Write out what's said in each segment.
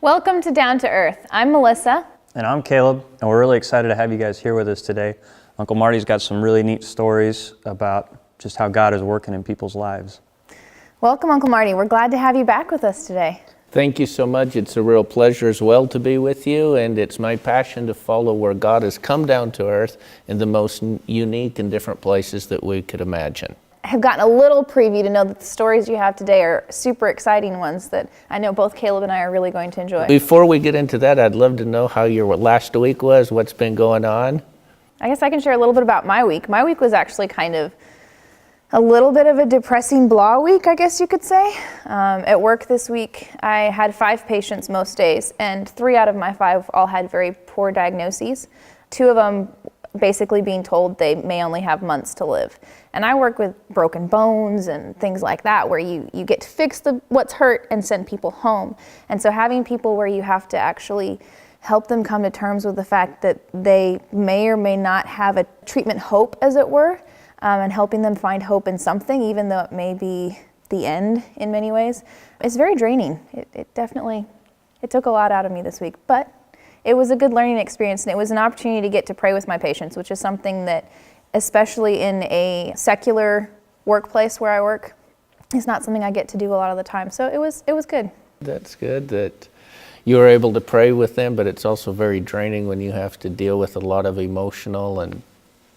Welcome to Down to Earth. I'm Melissa. And I'm Caleb, and we're really excited to have you guys here with us today. Uncle Marty's got some really neat stories about just how God is working in people's lives. Welcome, Uncle Marty. We're glad to have you back with us today. Thank you so much. It's a real pleasure as well to be with you, and it's my passion to follow where God has come down to earth in the most unique and different places that we could imagine. I have gotten a little preview to know that the stories you have today are super exciting ones that I know both Caleb and I are really going to enjoy. Before we get into that, I'd love to know how your last week was, what's been going on. I guess I can share a little bit about my week. My week was actually kind of a little bit of a depressing blah week, I guess you could say. At work this week, I had 5 patients most days, and 3 out of my 5 all had very poor diagnoses. 2 of them basically being told they may only have months to live. And I work with broken bones and things like that, where you get to fix what's hurt and send people home. And so having people where you have to actually help them come to terms with the fact that they may or may not have a treatment hope, as it were, and helping them find hope in something, even though it may be the end in many ways, it's very draining. It definitely took a lot out of me this week, but it was a good learning experience, and it was an opportunity to get to pray with my patients, which is something that, especially in a secular workplace where I work, is not something I get to do a lot of the time. So it was good. That's good that you were able to pray with them, but it's also very draining when you have to deal with a lot of emotional and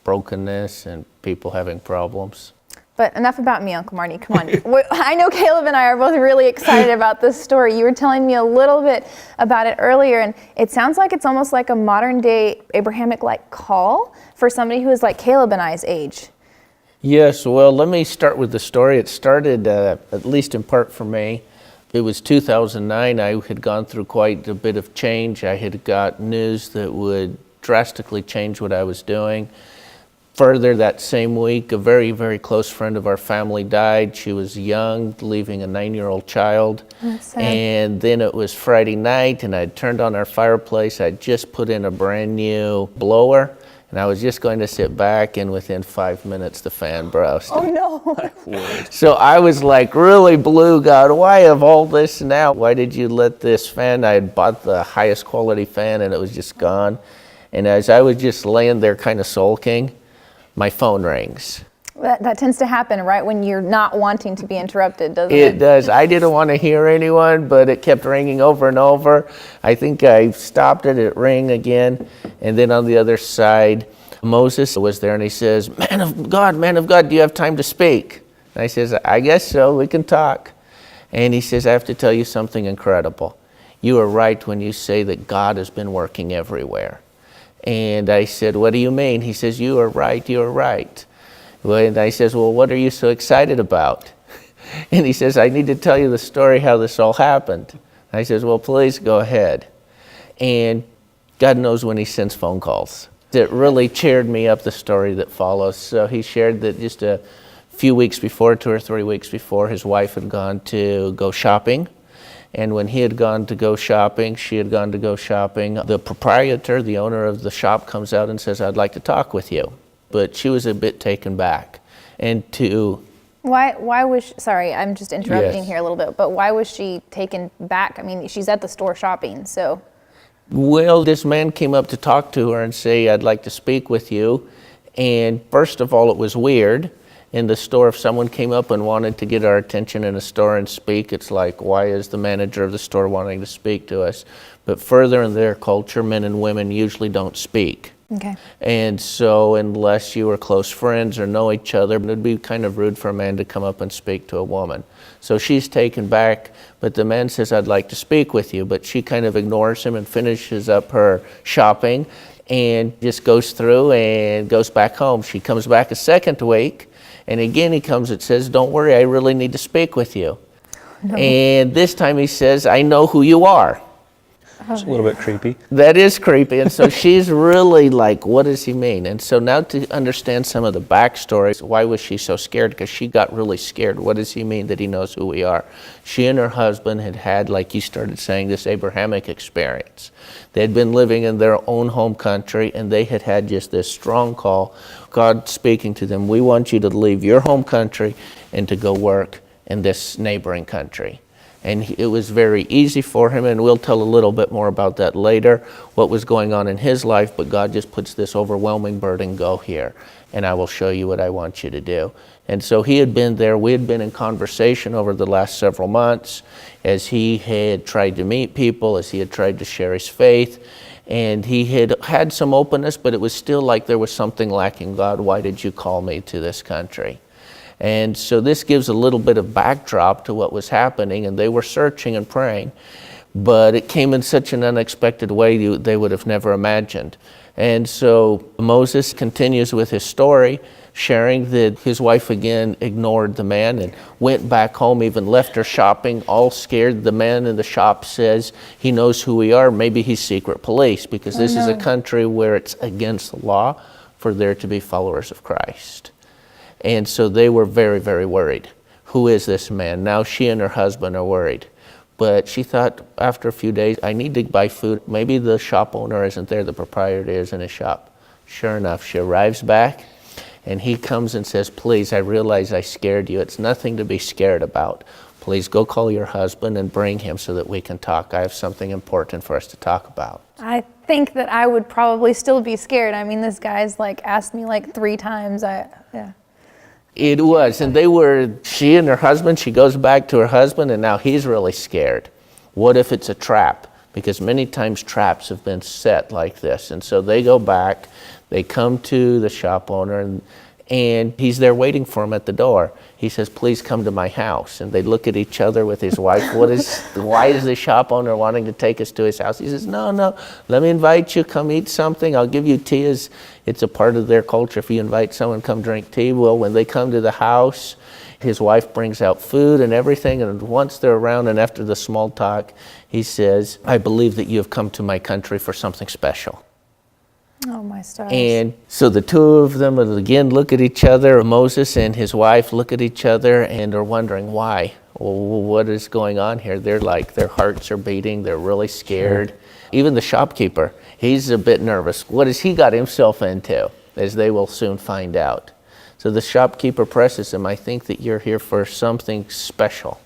brokenness and people having problems. But enough about me, Uncle Marty. Come on. I know Caleb and I are both really excited about this story. You were telling me a little bit about it earlier, and it sounds like it's almost like a modern day Abrahamic-like call for somebody who is like Caleb and I's age. Yes, well, let me start with the story. It started, at least in part for me. It was 2009. I had gone through quite a bit of change. I had got news that would drastically change what I was doing. Further, that same week, a very, very close friend of our family died. She was young, leaving a 9-year-old child. That's sad. And then it was Friday night, and I'd turned on our fireplace. I'd just put in a brand new blower, and I was just going to sit back, and within 5 minutes, the fan burst. Oh, no. So I was like really blue, God, why have all this now? Why did you let this fan? I had bought the highest quality fan, and it was just gone. And as I was just laying there kind of sulking, my phone rings. That tends to happen right when you're not wanting to be interrupted, doesn't it? It does. I didn't want to hear anyone, but it kept ringing over and over. I think I stopped it, it rang again. And then on the other side, Moses was there, and he says, man of God, do you have time to speak? And I says, I guess so, we can talk. And he says, I have to tell you something incredible. You are right when you say that God has been working everywhere. And I said, what do you mean? He says, you are right, you are right. And I says, well, what are you so excited about? And he says, I need to tell you the story how this all happened. And I says, well, please go ahead. And God knows when he sends phone calls. It really cheered me up, the story that follows. So he shared that just a few weeks before, 2 or 3 weeks before, his wife had gone to go shopping. And when he had gone to go shopping, she had gone to go shopping, the proprietor, the owner of the shop, comes out and says, I'd like to talk with you. But she was a bit taken back. And Why was she, sorry, I'm just interrupting Yes. here a little bit, but why was she taken back? I mean, she's at the store shopping, so. Well, this man came up to talk to her and say, I'd like to speak with you. And first of all, it was weird. In the store, if someone came up and wanted to get our attention in a store and speak, it's like, why is the manager of the store wanting to speak to us? But further in their culture, men and women usually don't speak. Okay. And so unless you were close friends or know each other, it would be kind of rude for a man to come up and speak to a woman. So she's taken back, but the man says, I'd like to speak with you. But she kind of ignores him and finishes up her shopping and just goes through and goes back home. She comes back a second week, and again he comes and says, don't worry, I really need to speak with you. No. And this time he says, I know who you are. It's a little bit creepy. That is creepy. And so she's really like, what does he mean? And so now to understand some of the backstory, why was she so scared? Because she got really scared. What does he mean that he knows who we are? She and her husband had, like you started saying, this Abrahamic experience. They had been living in their own home country, and they had just this strong call, God speaking to them, we want you to leave your home country and to go work in this neighboring country. And it was very easy for him, and we'll tell a little bit more about that later, what was going on in his life, but God just puts this overwhelming burden, go here, and I will show you what I want you to do. And so he had been there. We had been in conversation over the last several months as he had tried to meet people, as he had tried to share his faith. And he had had some openness, but it was still like there was something lacking. God, why did you call me to this country? And so this gives a little bit of backdrop to what was happening, and they were searching and praying. But it came in such an unexpected way they would have never imagined. And so Moses continues with his story, sharing that his wife again ignored the man and went back home, even left her shopping, all scared. The man in the shop says he knows who we are. Maybe he's secret police, because this is a country where it's against the law for there to be followers of Christ. And so they were very, very worried. Who is this man? Now she and her husband are worried. But she thought after a few days, I need to buy food. Maybe the shop owner isn't there, the proprietor is in his shop. Sure enough, she arrives back, and he comes and says, please, I realize I scared you. It's nothing to be scared about. Please go call your husband and bring him so that we can talk. I have something important for us to talk about. I think that I would probably still be scared. I mean, this guy's asked me 3 times. Yeah. It was, and she and her husband, she goes back to her husband, and now he's really scared. What if it's a trap? Because many times traps have been set like this. And so they go back, they come to the shop owner, and he's there waiting for him at the door. He says, please come to my house. And they look at each other with his wife. Why is the shop owner wanting to take us to his house? He says, no, let me invite you, come eat something. I'll give you tea. It's a part of their culture. If you invite someone, come drink tea. Well, when they come to the house, his wife brings out food and everything. And once they're around and after the small talk, he says, I believe that you have come to my country for something special. Oh, my stars. And so the two of them again look at each other. Moses and his wife look at each other and are wondering why. Well, what is going on here? They're their hearts are beating. They're really scared. Sure. Even the shopkeeper, he's a bit nervous. What has he got himself into? As they will soon find out. So the shopkeeper presses him, I think that you're here for something special.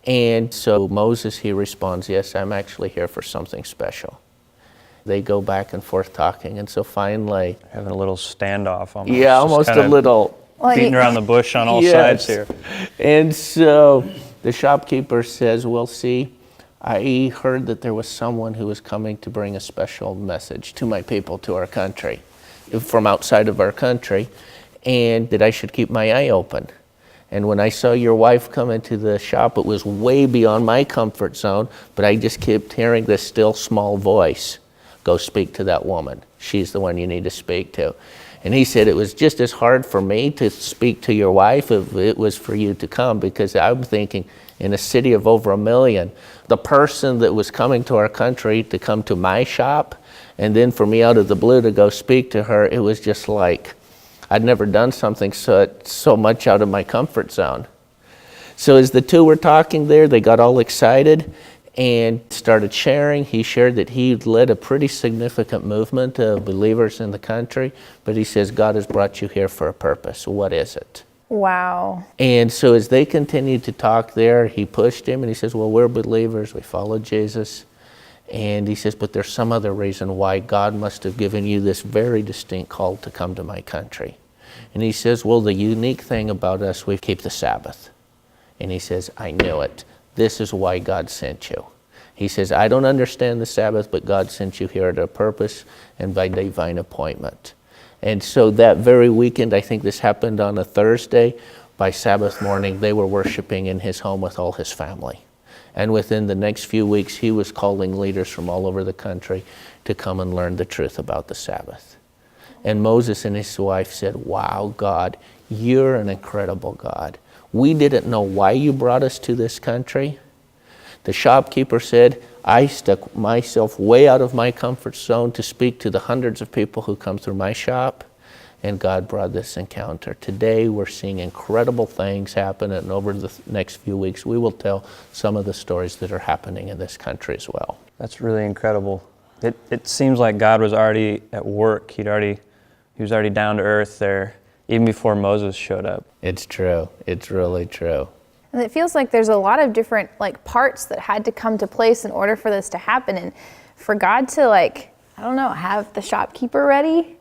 And so Moses, he responds, yes, I'm actually here for something special. They go back and forth talking, and so finally... Having a little standoff almost. Yeah, almost a little... Beating around the bush on all sides here. And so the shopkeeper says, well, see, I heard that there was someone who was coming to bring a special message to my people, to our country, from outside of our country, and that I should keep my eye open. And when I saw your wife come into the shop, it was way beyond my comfort zone, but I just kept hearing this still small voice. Go speak to that woman. She's the one you need to speak to. And he said, it was just as hard for me to speak to your wife if it was for you to come, because I'm thinking in a city of over 1 million, the person that was coming to our country to come to my shop, and then for me out of the blue to go speak to her, it was just like I'd never done something so much out of my comfort zone. So as the two were talking there, they got all excited and started sharing. He shared that he led a pretty significant movement of believers in the country, but he says, God has brought you here for a purpose. What is it? Wow. And so as they continued to talk there, he pushed him and he says, well, we're believers. We follow Jesus. And he says, but there's some other reason why God must have given you this very distinct call to come to my country. And he says, well, the unique thing about us, we keep the Sabbath. And he says, I knew it. This is why God sent you. He says, I don't understand the Sabbath, but God sent you here at a purpose and by divine appointment. And so that very weekend, I think this happened on a Thursday, by Sabbath morning, they were worshiping in his home with all his family. And within the next few weeks, he was calling leaders from all over the country to come and learn the truth about the Sabbath. And Moses and his wife said, wow, God, you're an incredible God. We didn't know why you brought us to this country. The shopkeeper said, I stuck myself way out of my comfort zone to speak to the hundreds of people who come through my shop, and God brought this encounter. Today we're seeing incredible things happen, and over the next few weeks we will tell some of the stories that are happening in this country as well. That's really incredible. It seems like God was already at work. He was already down to earth there, even before Moses showed up. It's true. It's really true. And it feels like there's a lot of different like parts that had to come to place in order for this to happen. And for God to like, I don't know, have the shopkeeper ready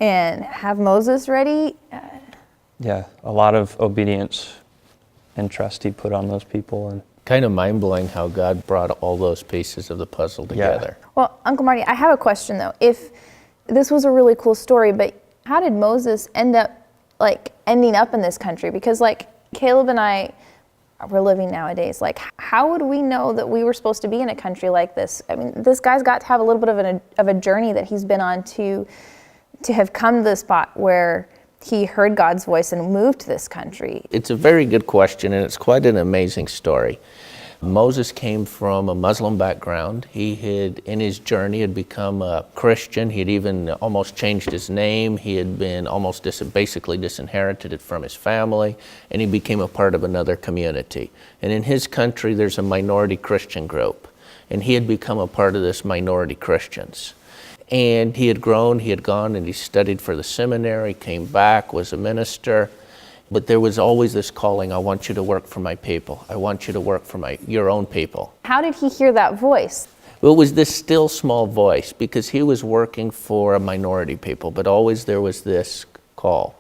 and have Moses ready. Yeah, a lot of obedience and trust he put on those people. And Kind of mind-blowing how God brought all those pieces of the puzzle together. Well, Uncle Marty, I have a question though. If this was a really cool story, but how did Moses end up like ending up in this country? Because like Caleb and I, we're living nowadays. Like, how would we know that we were supposed to be in a country like this? I mean, this guy's got to have a little bit of a journey that he's been on to have come to the spot where he heard God's voice and moved to this country. It's a very good question, and it's quite an amazing story. Moses came from a Muslim background. He had, in his journey, had become a Christian. He had even almost changed his name. He had been almost basically disinherited it from his family, and he became a part of another community. And in his country, there's a minority Christian group, and he had become a part of this minority Christians. And he had grown, he had gone, and he studied for the seminary, came back, was a minister. But there was always this calling, I want you to work for my people. I want you to work for your own people. How did he hear that voice? Well, it was this still small voice because he was working for a minority people, but always there was this call.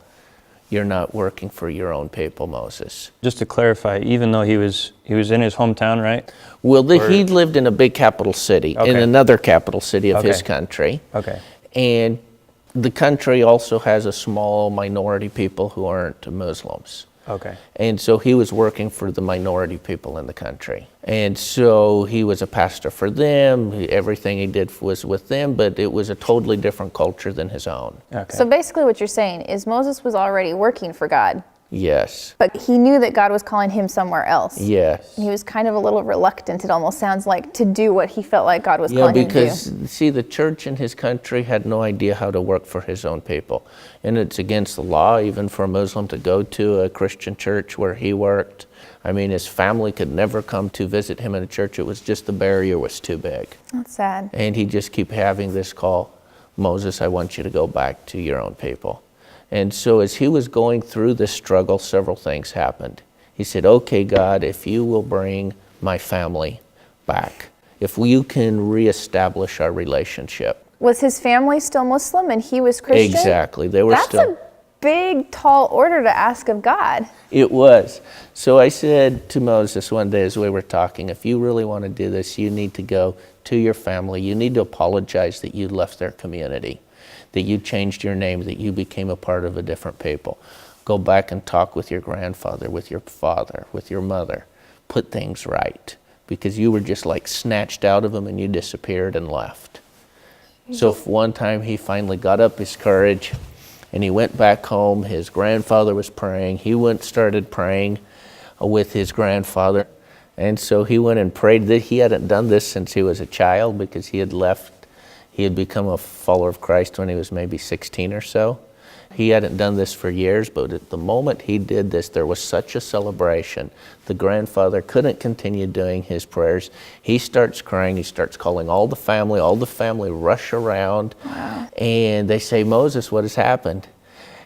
You're not working for your own people, Moses. just to clarify, even though he was in his hometown, right? Well, he lived in a big capital city, in Okay. another capital city of his Okay. country. Okay. And the country also has a small minority people who aren't Muslims. Okay. And so he was working for the minority people in the country. And so he was a pastor for them. Everything he did was with them, but it was a totally different culture than his own. Okay. So basically what you're saying is Moses was already working for God, Yes. but he knew that God was calling him somewhere else. Yes. And he was kind of a little reluctant, it almost sounds like, to do what he felt like God was Yeah, calling him to do. because, see, the church in his country had no idea how to work for his own people. And it's against the law, even for a Muslim, to go to a Christian church where he worked. I mean, his family could never come to visit him in a church. It was just the barrier was too big. That's sad. And he just kept having this call, Moses, I want you to go back to your own people. And so as he was going through this struggle, several things happened. He said, okay, God, if you will bring my family back, if you can reestablish our relationship. Was his family still Muslim and he was Christian? Exactly. They were That's still. a big, tall order to ask of God. It was. So I said to Moses one day as we were talking, if you really want to do this, you need to go to your family. You need to apologize that you left their community, that you changed your name, that you became a part of a different people. Go back and talk with your grandfather, with your father, with your mother. Put things right, because you were just like snatched out of them and you disappeared and left. So one time he finally got up his courage and he went back home. His grandfather was praying. He went started praying with his grandfather. And so he went and prayed. He hadn't done this since he was a child because he had left. He had become a follower of Christ when he was maybe 16 or so. He hadn't done this for years, but at the moment he did this, there was such a celebration. The grandfather couldn't continue doing his prayers. He starts crying. He starts calling all the family rush around. Wow. And they say, Moses, what has happened?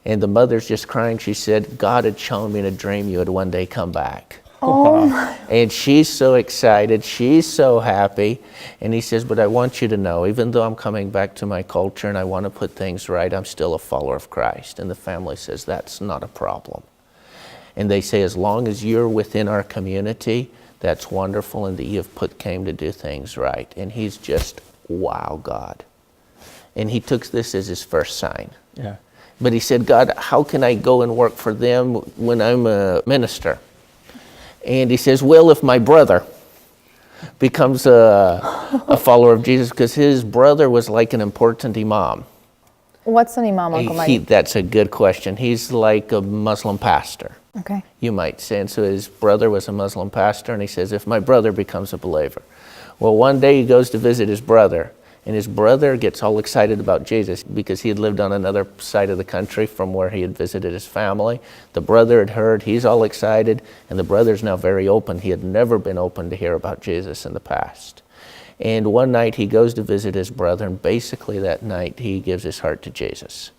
And the mother's just crying. She said, God had shown me in a dream you would one day come back. Oh my. And she's so excited, she's so happy. And he says, but I want you to know, even though I'm coming back to my culture and I want to put things right, I'm still a follower of Christ. And the family says, that's not a problem. And they say, as long as you're within our community, that's wonderful, and that you've came to do things right. And he's just, wow, God. And he took this as his first sign. Yeah. But he said, God, how can I go and work for them when I'm a minister? And he says, well, if my brother becomes a follower of Jesus, because his brother was like an important imam. What's an imam, Uncle Marty? That's a good question. He's like a Muslim pastor, Okay. you might say. And so his brother was a Muslim pastor, and he says, if my brother becomes a believer. Well, one day he goes to visit his brother, and his brother gets all excited about Jesus because he had lived on another side of the country from where he had visited his family. The brother had heard, he's all excited, and the brother's now very open. He had never been open to hear about Jesus in the past. And one night he goes to visit his brother, and basically that night he gives his heart to Jesus.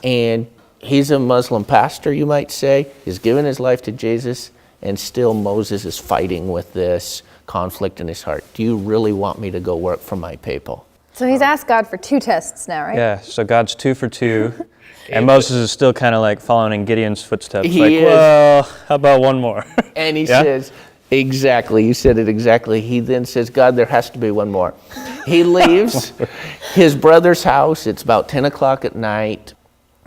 And he's a Muslim pastor, you might say. He's given his life to Jesus, And still Moses is fighting with this conflict in his heart. Do you really want me to go work for my people? So he's asked God for 2 tests now, right? Yeah, so God's 2 for 2, and Moses is still kind of like following in Gideon's footsteps. He like, is. well, how about one more? And he Yeah? says, exactly, you said it exactly. He then says, God, there has to be one more. He leaves his brother's house. It's about 10 o'clock at night.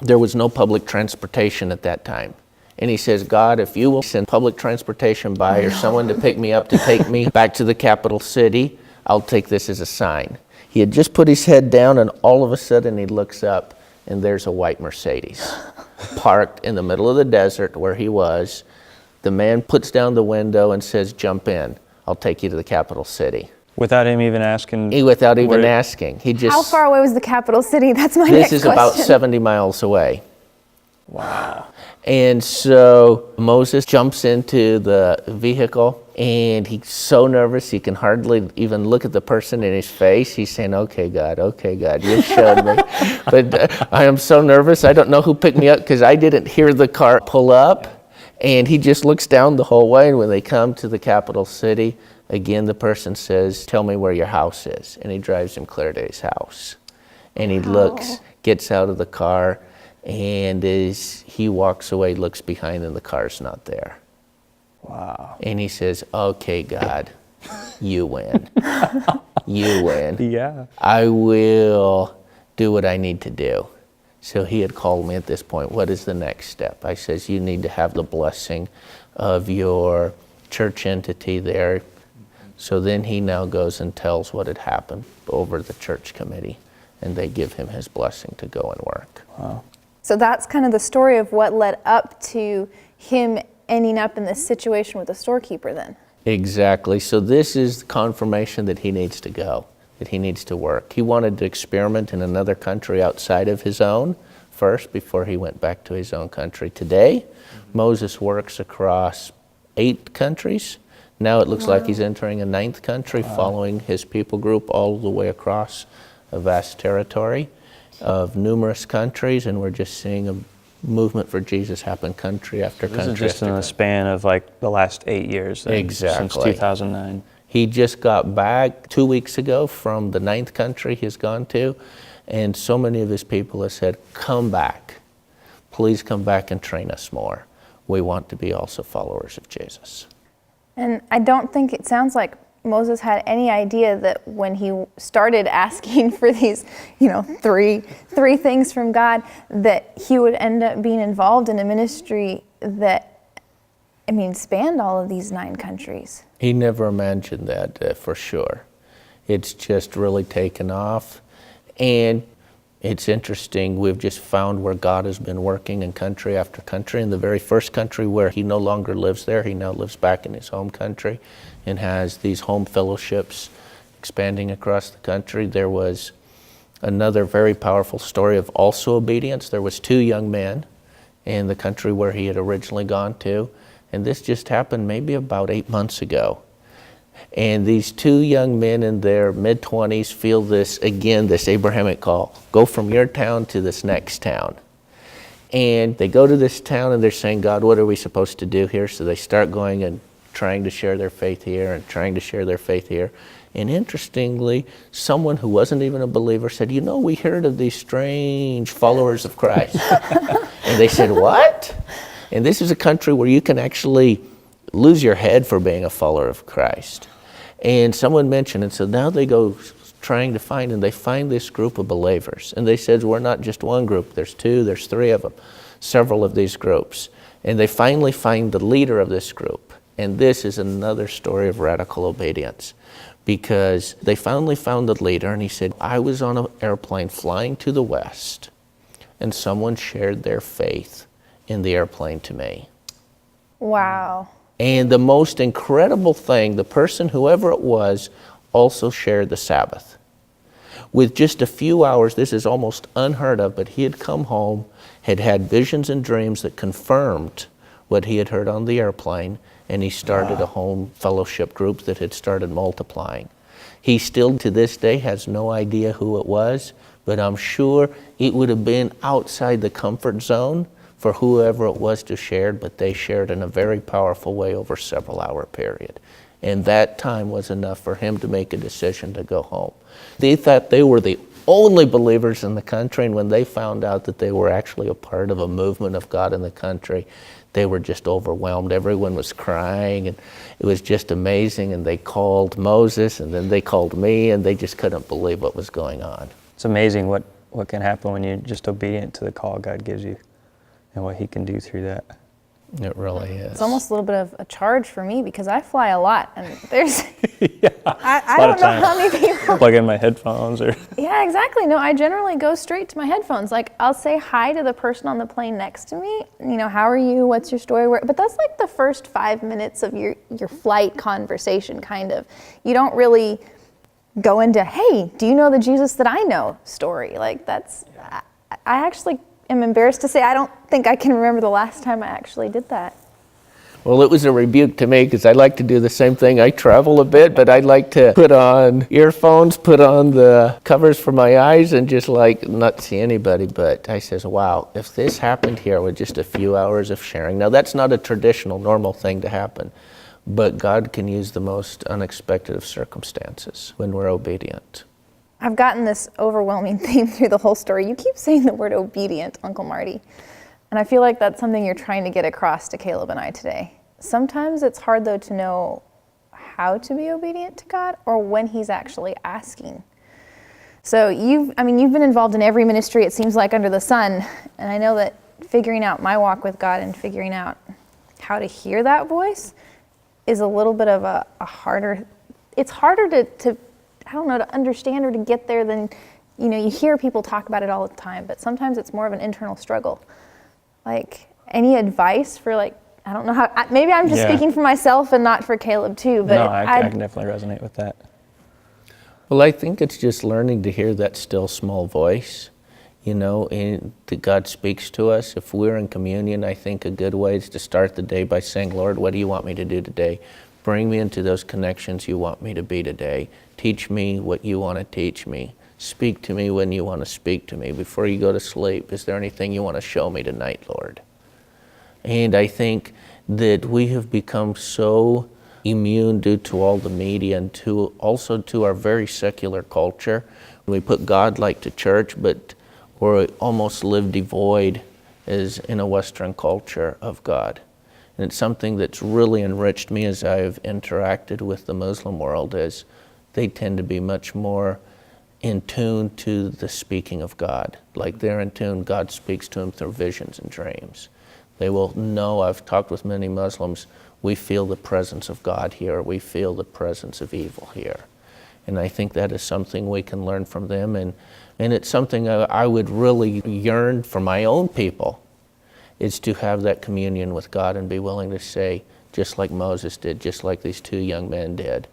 There was no public transportation at that time. And he says, God, if you will send public transportation by or someone to pick me up to take me back to the capital city, I'll take this as a sign. He had just put his head down, and all of a sudden he looks up, and there's a white Mercedes parked in the middle of the desert where he was. The man puts down the window and says, jump in. I'll take you to the capital city. Without him even asking? Without even asking. He just. How far away was the capital city? That's my next This question. is about 70 miles away. Wow. And so Moses jumps into the vehicle, and he's so nervous he can hardly even look at the person in his face. He's saying, okay, God, you showed me. But I am so nervous. I don't know who picked me up because I didn't hear the car pull up. And he just looks down the whole way. And when they come to the capital city, again, the person says, tell me where your house is. And he drives him clear to his house. And he looks, gets out of the car, and as he walks away, looks behind, and the car's not there. Wow. And he says, okay, God, you win. You win. Yeah. I will do what I need to do. So he had called me at this point, what is the next step? I says, you need to have the blessing of your church entity there. So then he now goes and tells what had happened over the church committee, and they give him his blessing to go and work. Wow. So that's kind of the story of what led up to him ending up in this situation with the storekeeper then. Exactly. So this is confirmation that he needs to go, that he needs to work. He wanted to experiment in another country outside of his own first before he went back to his own country. Today, Moses works across 8 countries. Now it looks like he's entering a 9th country, following his people group all the way across a vast territory of numerous countries, and we're just seeing a movement for Jesus happen country after country. This is just after in the country. span of like the last 8 years. Then, Exactly. Since 2009. He just got back 2 weeks ago from the 9th country he's gone to, and so many of his people have said, come back. Please come back and train us more. We want to be also followers of Jesus. And I don't think it sounds like Moses had any idea that when he started asking for these, three things from God, that he would end up being involved in a ministry that, spanned all of these 9 countries. He never imagined that, for sure. It's just really taken off. And it's interesting, we've just found where God has been working in country after country. In the very first country where he no longer lives there, he now lives back in his home country and has these home fellowships expanding across the country. There was another very powerful story of also obedience. There was 2 young men in the country where he had originally gone to, and this just happened maybe about 8 months ago. And these 2 young men in their mid-20s feel this Abrahamic call. Go from your town to this next town. And they go to this town and they're saying, God, what are we supposed to do here? So they start going and trying to share their faith here and trying to share their faith here. And interestingly, someone who wasn't even a believer said, we heard of these strange followers of Christ. And they said, what? And this is a country where you can actually lose your head for being a follower of Christ. And someone mentioned it, so now they go trying to find, and they find this group of believers. And they said, we're not just one group, there's 2, there's 3 of them, several of these groups. And they finally find the leader of this group. And this is another story of radical obedience, because they finally found the leader, and he said, I was on an airplane flying to the west, and someone shared their faith in the airplane to me. Wow. And the most incredible thing, the person, whoever it was, also shared the Sabbath. With just a few hours, this is almost unheard of, but he had come home, had had visions and dreams that confirmed what he had heard on the airplane, and he started a home fellowship group that had started multiplying. He still, to this day, has no idea who it was, but I'm sure it would have been outside the comfort zone for whoever it was to share, but they shared in a very powerful way over a several-hour period. And that time was enough for him to make a decision to go home. They thought they were the only believers in the country, and when they found out that they were actually a part of a movement of God in the country, they were just overwhelmed. Everyone was crying, and it was just amazing. And they called Moses, and then they called me, and they just couldn't believe what was going on. It's amazing what can happen when you're just obedient to the call God gives you and what he can do through that. It really is. It's almost a little bit of a charge for me because I fly a lot, and there's Yeah, I don't know how many people. plug in my headphones or Yeah, exactly. No, I generally go straight to my headphones. Like, I'll say hi to the person on the plane next to me. You know, how are you? What's your story? But that's like the first 5 minutes of your flight conversation, kind of. You don't really go into, hey, do you know the Jesus that I know story? Like, that's, I actually am embarrassed to say I don't think I can remember the last time I actually did that. Well, it was a rebuke to me because I like to do the same thing. I travel a bit, but I'd like to put on earphones, put on the covers for my eyes, and just like not see anybody. But I says, wow, if this happened here with just a few hours of sharing. Now, that's not a traditional, normal thing to happen, but God can use the most unexpected of circumstances when we're obedient. I've gotten this overwhelming theme through the whole story. You keep saying the word obedient, Uncle Marty. And I feel like that's something you're trying to get across to Caleb and I today. Sometimes it's hard, though, to know how to be obedient to God or when he's actually asking. So you've been involved in every ministry, it seems like, under the sun. And I know that figuring out my walk with God and figuring out how to hear that voice is a little bit of a harder, it's harder to I don't know, to understand or to get there than, you hear people talk about it all the time, but sometimes it's more of an internal struggle. Like, any advice for, like, I don't know how, maybe I'm just speaking for myself and not for Caleb too, but no, I can definitely resonate with that. Well, I think it's just learning to hear that still small voice, and that God speaks to us. If we're in communion, I think a good way is to start the day by saying, Lord, what do you want me to do today? Bring me into those connections you want me to be today. Teach me what you want to teach me. Speak to me when you want to speak to me. Before you go to sleep, is there anything you want to show me tonight, Lord? And I think that we have become so immune due to all the media and also to our very secular culture. We put God like to church, but we almost live devoid as in a Western culture of God. And it's something that's really enriched me as I've interacted with the Muslim world, as they tend to be much more in tune to the speaking of God. Like they're in tune, God speaks to them through visions and dreams. They will know, I've talked with many Muslims, we feel the presence of God here, we feel the presence of evil here. And I think that is something we can learn from them, and it's something I would really yearn for my own people, is to have that communion with God and be willing to say, just like Moses did, just like these two young men did,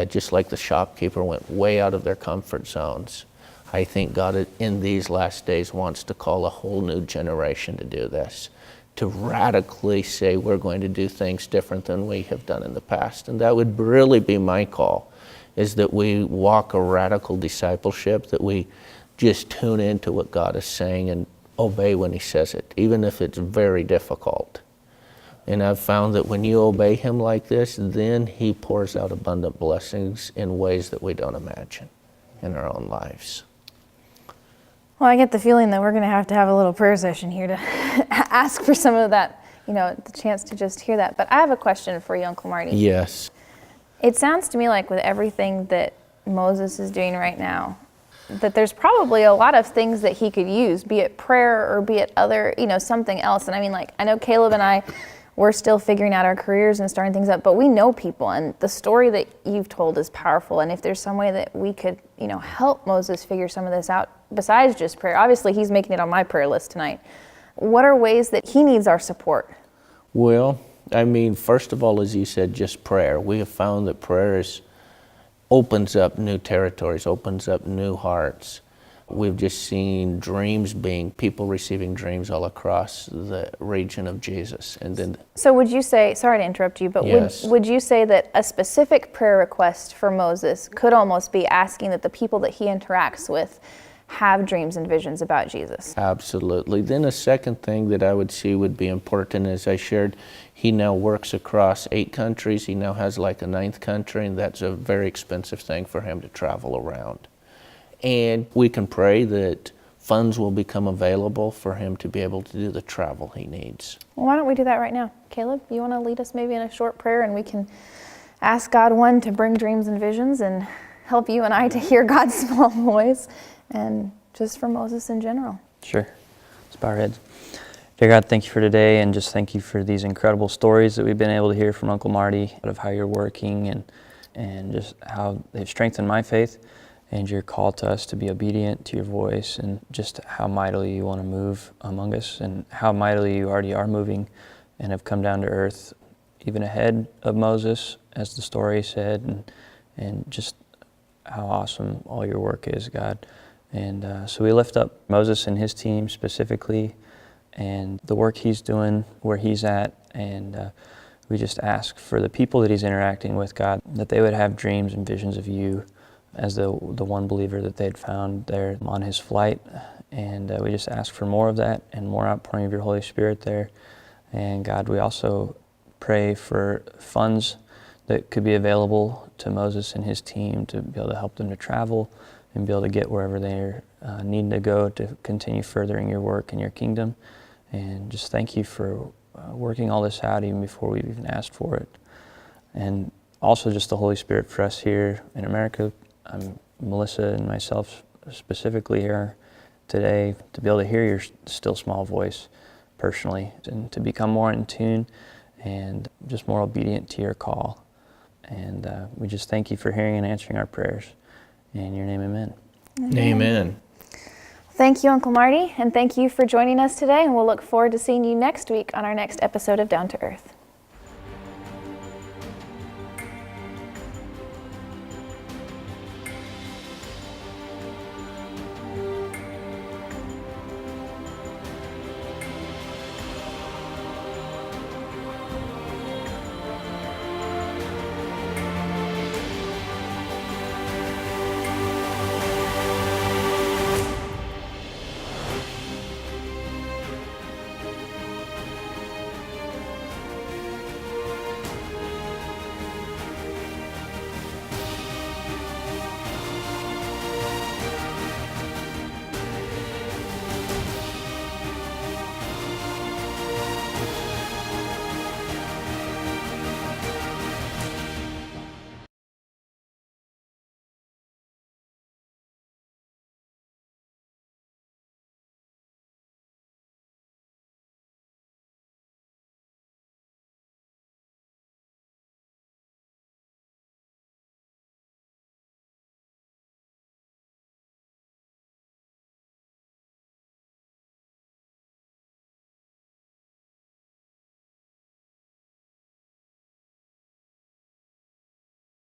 just like the shopkeeper went way out of their comfort zones. I think God in these last days wants to call a whole new generation to do this, to radically say we're going to do things different than we have done in the past. And that would really be my call, is that we walk a radical discipleship, that we just tune into what God is saying and obey when he says it, even if it's very difficult. And I've found that when you obey him like this, then he pours out abundant blessings in ways that we don't imagine in our own lives. Well, I get the feeling that we're going to have a little prayer session here to ask for some of that, the chance to just hear that. But I have a question for you, Uncle Marty. Yes. It sounds to me like with everything that Moses is doing right now, that there's probably a lot of things that he could use, be it prayer or be it other, something else. And I mean, like, I know Caleb and I, we're still figuring out our careers and starting things up, but we know people, and the story that you've told is powerful. And if there's some way that we could, help Moses figure some of this out besides just prayer, obviously he's making it on my prayer list tonight. What are ways that he needs our support? Well, first of all, as you said, just prayer. We have found that prayer opens up new territories, opens up new hearts. We've just seen people receiving dreams all across the region of Jesus. And then, so would you say, sorry to interrupt you, but yes. would you say that a specific prayer request for Moses could almost be asking that the people that he interacts with have dreams and visions about Jesus. Absolutely. Then a second thing that I would see would be important, as I shared, he now works across 8 countries. He now has like a 9th country, and that's a very expensive thing for him to travel around. And we can pray that funds will become available for him to be able to do the travel he needs. Well, why don't we do that right now? Caleb, you want to lead us maybe in a short prayer, and we can ask God, one, to bring dreams and visions and help you and I to hear God's small voice, and just for Moses in general. Sure. Let's bow our heads. Dear God, thank you for today, and just thank you for these incredible stories that we've been able to hear from Uncle Marty of how you're working and just how they've strengthened my faith, and your call to us to be obedient to your voice, and just how mightily you want to move among us, and how mightily you already are moving and have come down to earth, even ahead of Moses, as the story said, and just how awesome all your work is, God. And so we lift up Moses and his team specifically, and the work he's doing where he's at, and we just ask for the people that he's interacting with, God, that they would have dreams and visions of you as the one believer that they'd found there on his flight. And we just ask for more of that and more outpouring of your Holy Spirit there. And God, we also pray for funds that could be available to Moses and his team to be able to help them to travel and be able to get wherever they're needing to go to continue furthering your work in your kingdom. And just thank you for working all this out even before we've even asked for it. And also just the Holy Spirit for us here in America. Melissa and myself specifically here today, to be able to hear your still small voice personally, and to become more in tune and just more obedient to your call. And we just thank you for hearing and answering our prayers. In your name, amen. Amen. Thank you, Uncle Marty, and thank you for joining us today, and we'll look forward to seeing you next week on our next episode of Down to Earth.